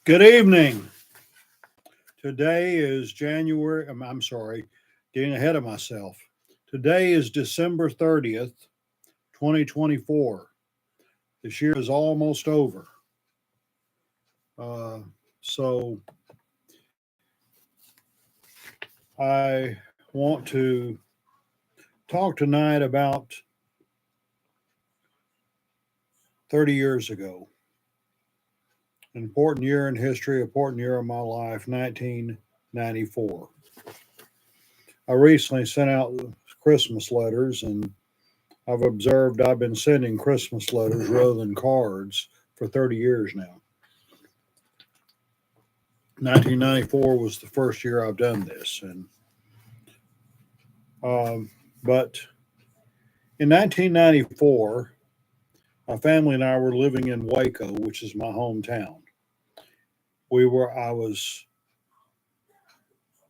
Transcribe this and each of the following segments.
Good evening. Today is January, I'm sorry, getting ahead of myself. Today is December 30th, 2024. This year is almost over. Uh, so I want to talk tonight about 30 years ago. An important year in history, important year of my life, 1994. I recently sent out Christmas letters, and I've observed I've been sending Christmas letters rather than cards for 30 years now. 1994 was the first year I've done this, and but in 1994, my family and I were living in Waco, which is my hometown. I was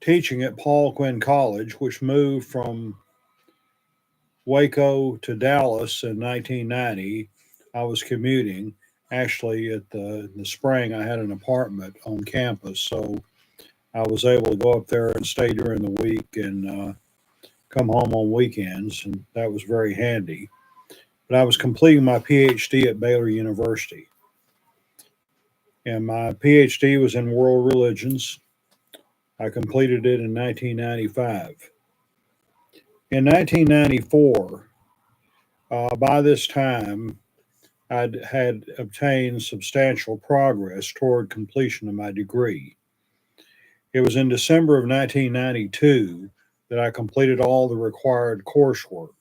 teaching at Paul Quinn College, which moved from Waco to Dallas in 1990. I was commuting. Actually, in the spring, I had an apartment on campus, so I was able to go up there and stay during the week and come home on weekends, and that was very handy. But I was completing my PhD at Baylor University, and my PhD was in world religions. I completed it in 1995. In 1994, by this time, I had obtained substantial progress toward completion of my degree. It was in December of 1992 that I completed all the required coursework.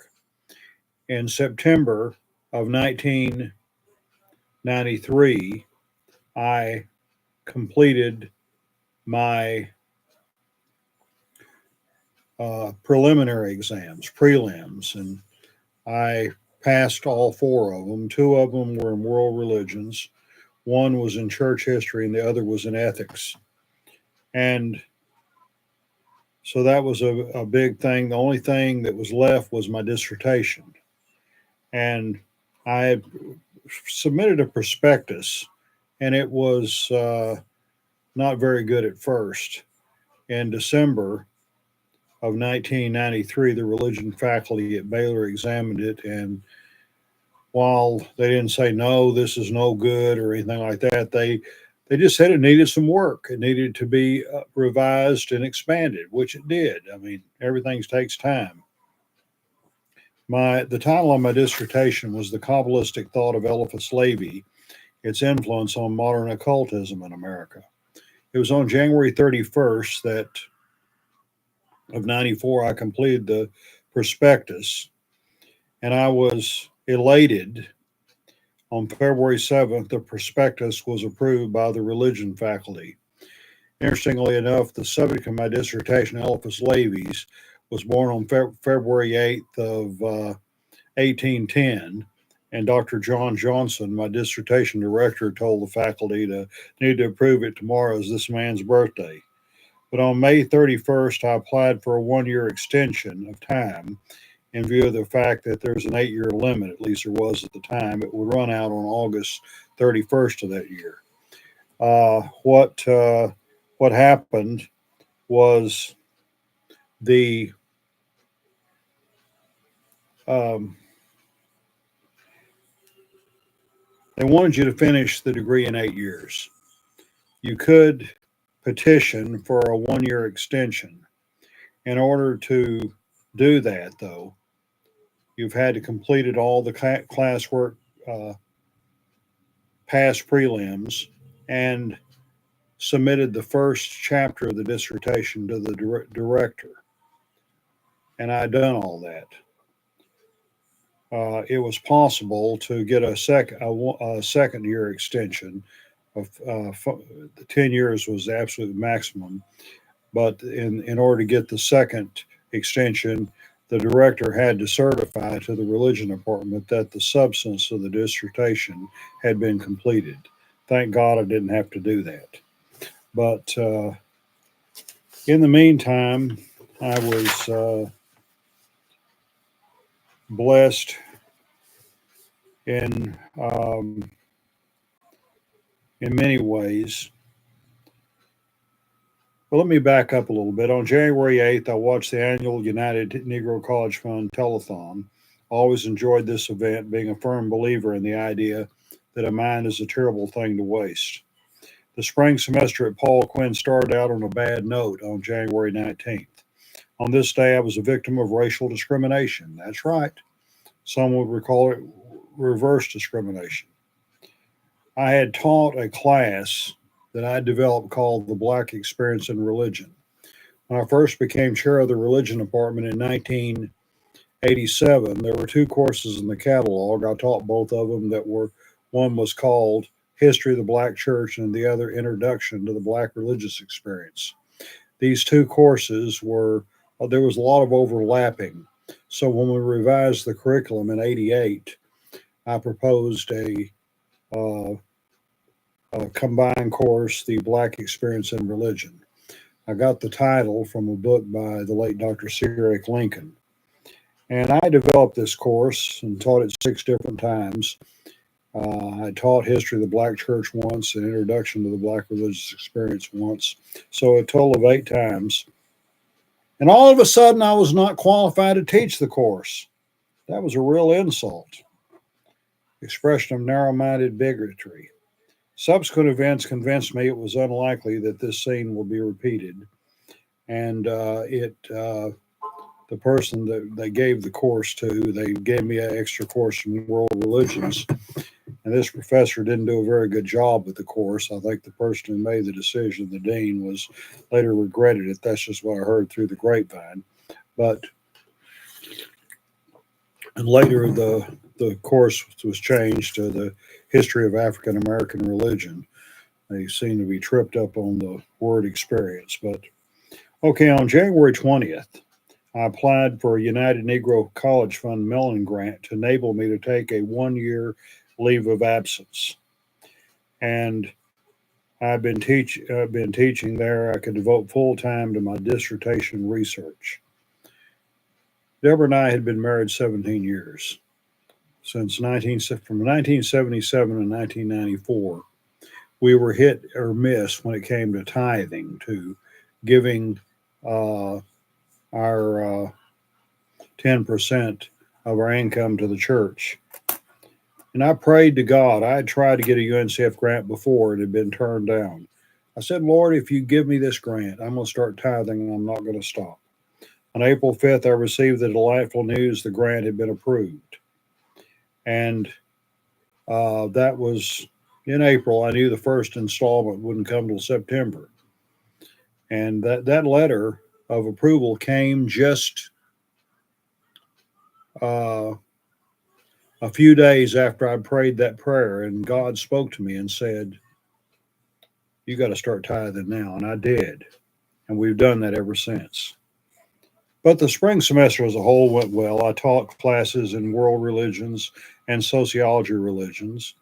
In September of 1993, I completed my preliminary exams, prelims, and I passed all four of them. Two of them were in world religions, one was in church history, and the other was in ethics. And so that was a big thing. The only thing that was left was my dissertation. And I had submitted a prospectus, and it was not very good at first. In December of 1993, the religion faculty at Baylor examined it, and while they didn't say no, this is no good or anything like that, they just said it needed some work. It needed to be revised and expanded, which it did. I mean, everything takes time. The title of my dissertation was "The Kabbalistic Thought of Eliphas Levi: Its Influence on Modern Occultism in America." It was on January 31st that of 94 I completed the prospectus, and I was elated. On February 7th, the prospectus was approved by the religion faculty. Interestingly enough, the subject of my dissertation, Eliphas Levi's, was born on February 8th of 1810, and Dr. John Johnson, my dissertation director, told the faculty to need to approve it tomorrow as this man's birthday. But on May 31st, I applied for a 1 year extension of time in view of the fact that there's an 8 year limit, at least there was at the time. It would run out on August 31st of that year. What happened was the um, they wanted you to finish the degree in 8 years. You could petition for a 1 year extension. In order to do that, though, you've had to completed all the classwork, uh, past prelims, and submitted the first chapter of the dissertation to the director. And I had done all that. It was possible to get a second year extension of 10 years was the absolute maximum. But in order to get the second extension, the director had to certify to the religion department that the substance of the dissertation had been completed. Thank God I didn't have to do that. But in the meantime, I was blessed in in many ways. Well, let me back up a little bit. On January 8th, I watched the annual United Negro College Fund telethon. Always enjoyed this event, being a firm believer in the idea that a mind is a terrible thing to waste. The spring semester at Paul Quinn started out on a bad note on January 19th. On this day, I was a victim of racial discrimination. That's right. Some would call it reverse discrimination. I had taught a class that I developed called the Black Experience in Religion. When I first became chair of the religion department in 1987, there were two courses in the catalog. I taught both of them that were one was called History of the Black Church and the other Introduction to the Black Religious Experience. These two courses were there was a lot of overlapping. So when we revised the curriculum in '88, I proposed uh, a combined course, The Black Experience in Religion. I got the title from a book by the late Dr. C. Eric Lincoln. And I developed this course and taught it 6 different times. I taught history of the Black Church once, an introduction to the Black religious experience once. So a total of 8 times. And all of a sudden, I was not qualified to teach the course. That was a real insult, expression of narrow minded bigotry. Subsequent events convinced me it was unlikely that this scene will be repeated. And the person that they gave the course to, they gave me an extra course in world religions. And this professor didn't do a very good job with the course. I think the person who made the decision, the dean, was later regretted it. That's just what I heard through the grapevine. But and later the course was changed to the history of African American religion. They seem to be tripped up on the word experience. But okay, on January 20th, I applied for a United Negro College Fund Mellon grant to enable me to take a 1 year leave of absence. And been teaching there. I could devote full time to my dissertation research. Deborah and I had been married 17 years from 1977 to 1994. We were hit or miss when it came to tithing, to giving our 10% of our income to the church. And I prayed to God. I had tried to get a UNCF grant before, it had been turned down. I said, Lord, if you give me this grant, I'm going to start tithing and I'm not going to stop. On April 5th, I received the delightful news the grant had been approved. And that was in April. I knew the first installment wouldn't come till September. And that letter of approval came just uh, a few days after I prayed that prayer, and God spoke to me and said, you got to start tithing now. And I did. And we've done that ever since. But the spring semester as a whole went well. I taught classes in world religions and sociology religions.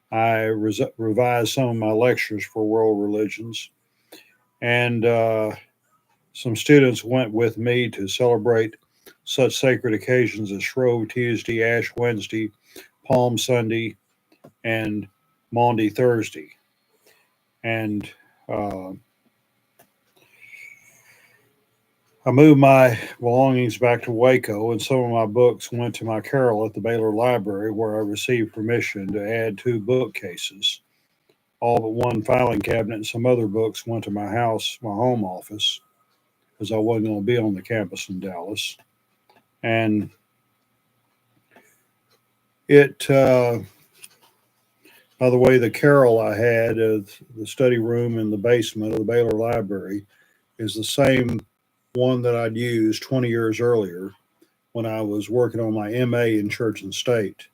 I revised some of my lectures for world religions. And some students went with me to celebrate such sacred occasions as Shrove Tuesday, Ash Wednesday, Palm Sunday, and Maundy Thursday. And I moved my belongings back to Waco, and some of my books went to my carrel at the Baylor Library, where I received permission to add 2 bookcases. All but one filing cabinet and some other books went to my house, my home office, because I wasn't going to be on the campus in Dallas. And by the way, the carrel I had, the study room in the basement of the Baylor Library, is the same one that I'd used 20 years earlier when I was working on my MA in Church and State.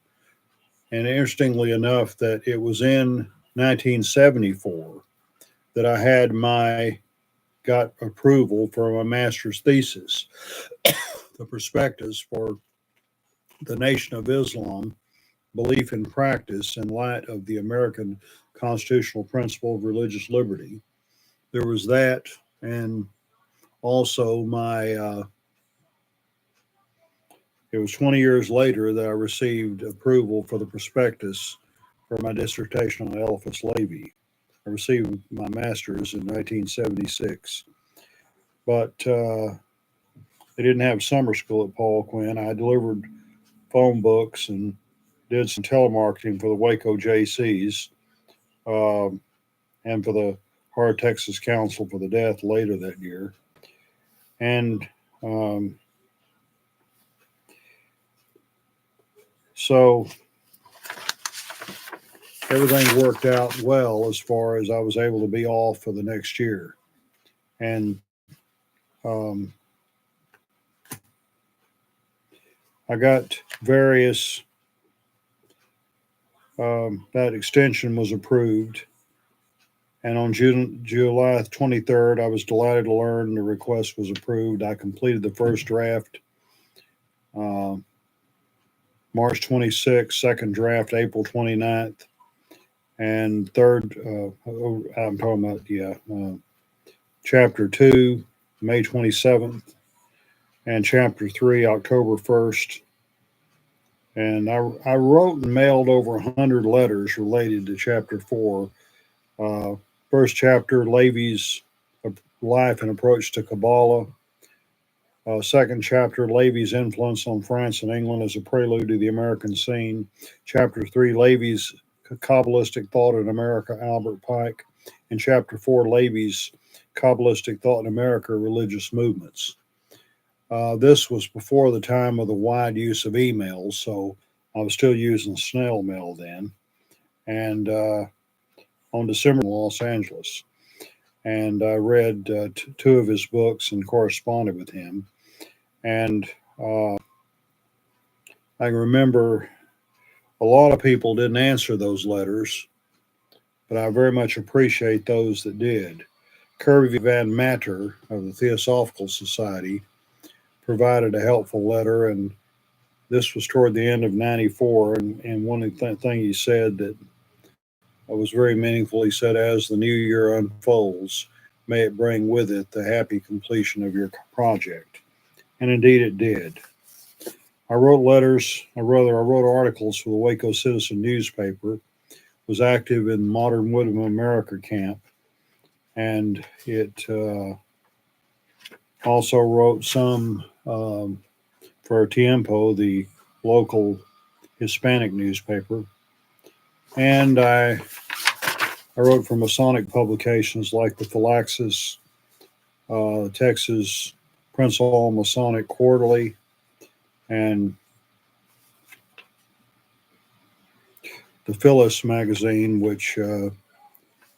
And interestingly enough, that it was in 1974 that I got approval for my master's thesis, the prospectus for the Nation of Islam, Belief and Practice in Light of the American Constitutional Principle of Religious Liberty. There was that, and also it was 20 years later that I received approval for the prospectus for my dissertation on Eliphas Levi. I received my master's in 1976. but they didn't have summer school at Paul Quinn. I delivered phone books and did some telemarketing for the Waco JCs, um, and for the Hard Texas Council for the Deaf later that year. And um, so everything worked out well as far as I was able to be off for the next year. And um, I got various, that extension was approved. And on July 23rd, I was delighted to learn the request was approved. I completed the first draft uh, March 26th, second draft April 29th, and third, I'm talking about, chapter 2, May 27th, and chapter 3, October 1st. And I wrote and mailed over 100 letters related to chapter 4. Uh, First chapter, Levi's life and approach to Kabbalah. Second chapter, Levi's influence on France and England as a prelude to the American scene. Chapter 3, Levi's Kabbalistic thought in America, Albert Pike. And chapter 4, Levi's Kabbalistic thought in America, religious movements. This was before the time of the wide use of emails, so I was still using snail mail then. And on December in Los Angeles. And I read two of his books and corresponded with him. And I remember a lot of people didn't answer those letters, but I very much appreciate those that did. Kirby Van Matter of the Theosophical Society provided a helpful letter, and this was toward the end of '94. And one of the things he said that was very meaningful, he said, as the new year unfolds, may it bring with it the happy completion of your project. And indeed it did. I wrote letters, I wrote articles for the Waco Citizen newspaper, was active in Modern Woodham America camp, and it also wrote some for Tiempo, the local Hispanic newspaper. And I wrote for Masonic publications like the Phylaxis, Texas Prince Hall Masonic Quarterly, and the Phyllis magazine, which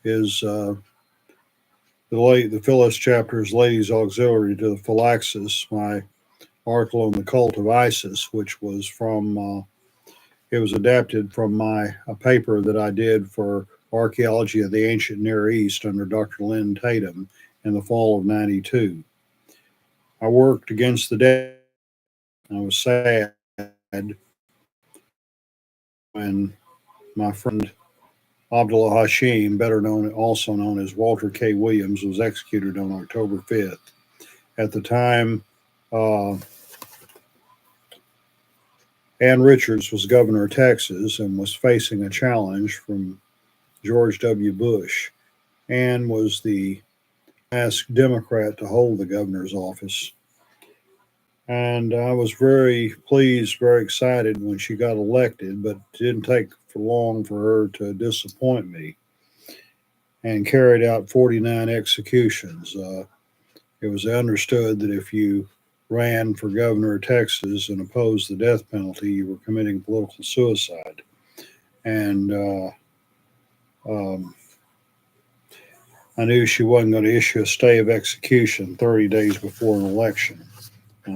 is the Phyllis chapter is Ladies Auxiliary to the Phylaxis. My article on the cult of Isis, which was from it was adapted from a paper that I did for Archaeology of the Ancient Near East under Dr. Lynn Tatum in the fall of '92. I worked against the dead. I was sad when my friend Abdullah Hashim, also known as Walter K. Williams, was executed on October 5th. At the time, Ann Richards was governor of Texas and was facing a challenge from George W. Bush. Ann was the last Democrat to hold the governor's office. And I was very pleased, very excited when she got elected, but it didn't take for long for her to disappoint me, and carried out 49 executions. It was understood that if you ran for governor of Texas and opposed the death penalty, you were committing political suicide. And I knew she wasn't going to issue a stay of execution 30 days before an election.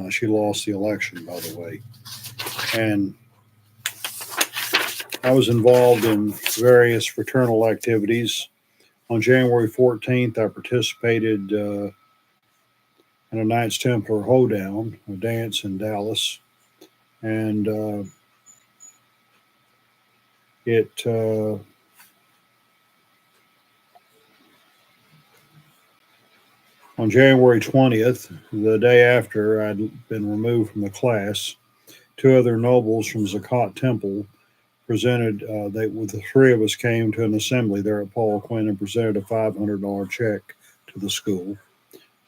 She lost the election, by the way. And I was involved in various fraternal activities. On January 14th, I participated in a Knights Templar hoedown, a dance in Dallas. And on January 20th, the day after I'd been removed from the class, two other nobles from Zakat Temple presented, the three of us came to an assembly there at Paul Quinn and presented a $500 check to the school.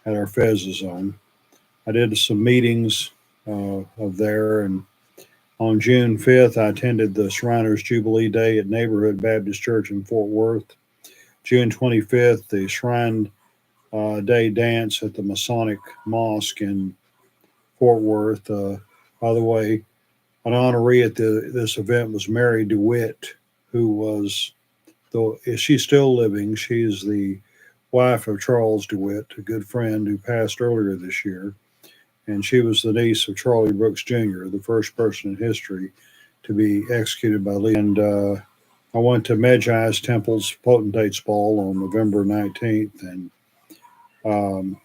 at our Fezza zone. I did some meetings of there, and on June 5th, I attended the Shriners Jubilee Day at Neighborhood Baptist Church in Fort Worth. June 25th, the Shrine Day dance at the Masonic Mosque in Fort Worth. By the way, an honoree at this event was Mary DeWitt, who was, though is she still living? She's the wife of Charles DeWitt, a good friend who passed earlier this year. And she was the niece of Charlie Brooks Jr., the first person in history to be executed by Lee. And I went to Magi's Temple's Potentates Ball on November 19th, and um,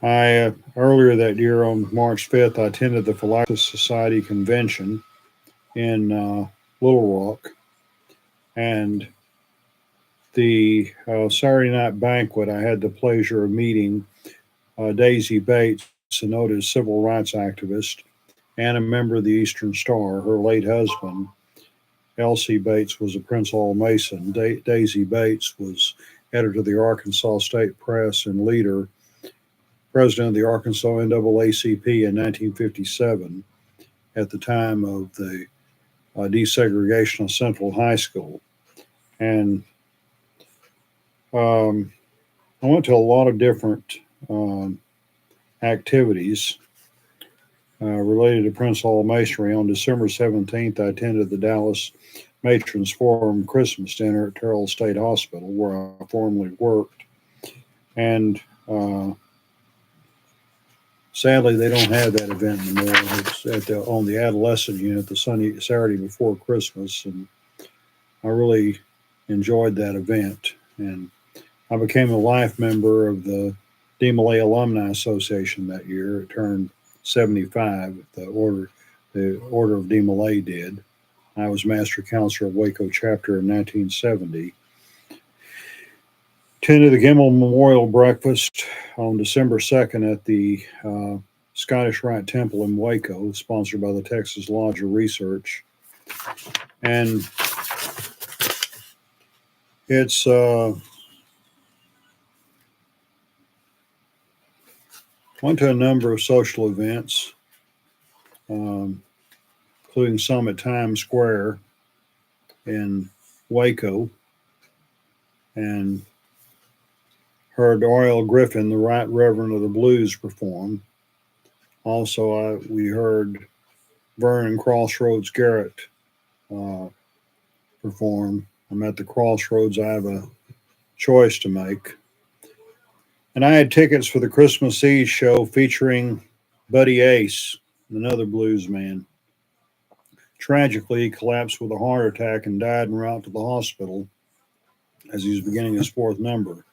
I earlier that year on March 5th, I attended the Phylacteries Society convention in Little Rock, and the Saturday night banquet. I had the pleasure of meeting Daisy Bates, a noted civil rights activist and a member of the Eastern Star. Her late husband, Elsie Bates, was a Prince Hall Mason. Daisy Bates was editor of the Arkansas State Press and president of the Arkansas NAACP in 1957 at the time of the desegregation of Central High School. And I went to a lot of different activities related to Prince Hall Masonry. On December 17th, I attended the Dallas Matrons Forum Christmas dinner at Terrell State Hospital, where I formerly worked. And sadly, they don't have that event anymore. It's on the adolescent unit the Saturday before Christmas, and I really enjoyed that event. And I became a life member of the DeMolay Alumni Association that year. It turned 75. The Order of DeMolay did. I was Master Counselor of Waco Chapter in 1970. Attended the Gemmell Memorial Breakfast on December 2nd at the Scottish Rite Temple in Waco, sponsored by the Texas Lodge of Research. And it's went to a number of social events, including some at Times Square in Waco, and heard Oriel Griffin, the Right Reverend of the Blues, perform. Also, we heard Vernon Crossroads Garrett perform. I'm at the crossroads. I have a choice to make. And I had tickets for the Christmas Eve show featuring Buddy Ace, another blues man. Tragically, he collapsed with a heart attack and died en route to the hospital as he was beginning his fourth number.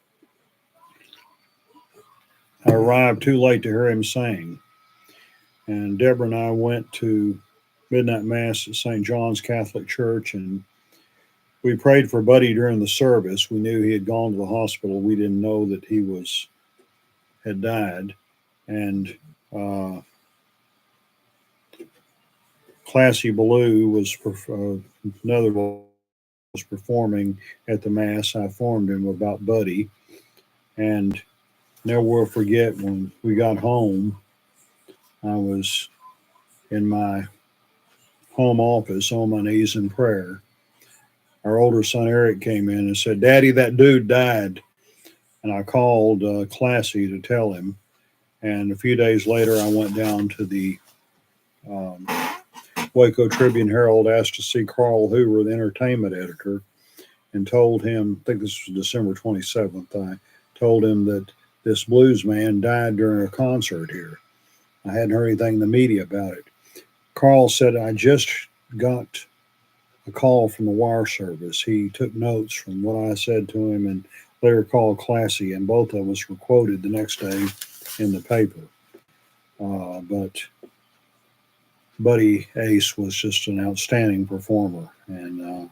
I arrived too late to hear him sing. And Deborah and I went to midnight mass at St. John's Catholic Church, and we prayed for Buddy during the service. We knew he had gone to the hospital. We didn't know that he had died. And Classy Ballou was another was performing at the mass. I informed him about Buddy, and never will forget when we got home. I was in my home office on my knees in prayer. Our older son Eric came in and said, "Daddy, that dude died." And I called Classy to tell him. And a few days later, I went down to the Waco Tribune Herald, asked to see Carl Hoover, the entertainment editor, and told him, I think this was December 27th, I told him that this blues man died during a concert here. I hadn't heard anything in the media about it. Carl said, "I just got a call from the wire service." He took notes from what I said to him and later called Classy, and both of us were quoted the next day in the paper. But Buddy Ace was just an outstanding performer. And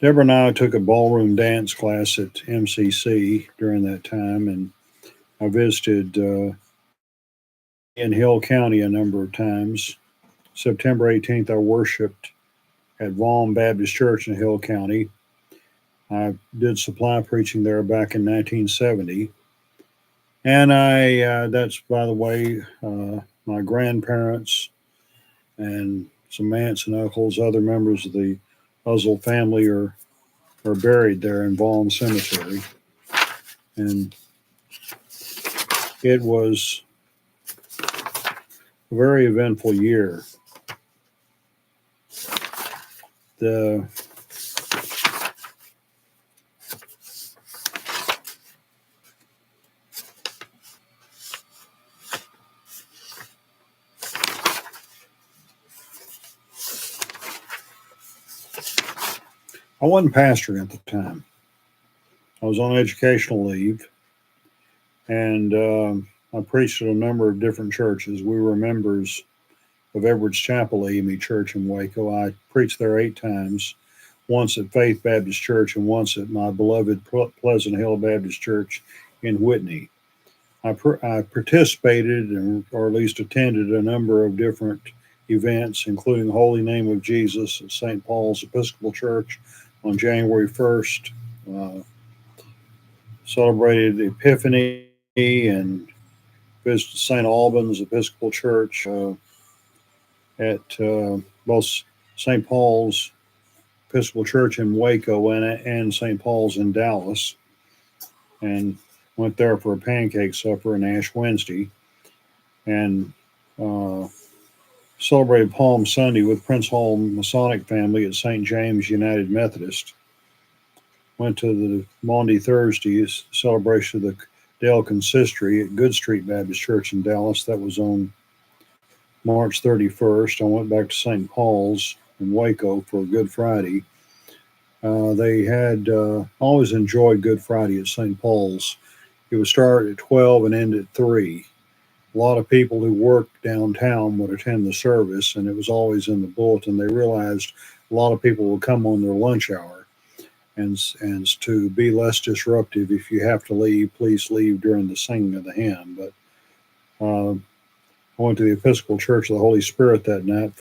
Deborah and I took a ballroom dance class at MCC during that time, and I visited in Hill County a number of times. September 18th, I worshiped at Vaughn Baptist Church in Hill County. I did supply preaching there back in 1970. And that's, by the way, my grandparents and some aunts and uncles, other members of the Uzzell family are buried there in Vaughn Cemetery. And it was a very eventful year. The I wasn't pastoring at the time. I was on educational leave, and I preached at a number of different churches. We were members of Edwards Chapel AME Church in Waco. I preached there 8 times, once at Faith Baptist Church and once at my beloved Pleasant Hill Baptist Church in Whitney. I participated, or at least attended, a number of different events, including Holy Name of Jesus at St. Paul's Episcopal Church on January 1st, celebrated Epiphany and visited St. Albans Episcopal Church at both St. Paul's Episcopal Church in Waco and St. Paul's in Dallas, and went there for a pancake supper and Ash Wednesday, and celebrated Palm Sunday with Prince Hall Masonic family at St. James United Methodist. Went to the Maundy Thursdays celebration of the Dale Consistory at Good Street Baptist Church in Dallas. That was on March 31st. I went back to St. Paul's in Waco for Good Friday. They had always enjoyed Good Friday at St. Paul's. It would start at 12 and end at 3. A lot of people who worked downtown would attend the service, and it was always in the bulletin. They realized a lot of people would come on their lunch hour. And to be less disruptive, if you have to leave, please leave during the singing of the hymn. But I went to the Episcopal Church of the Holy Spirit that night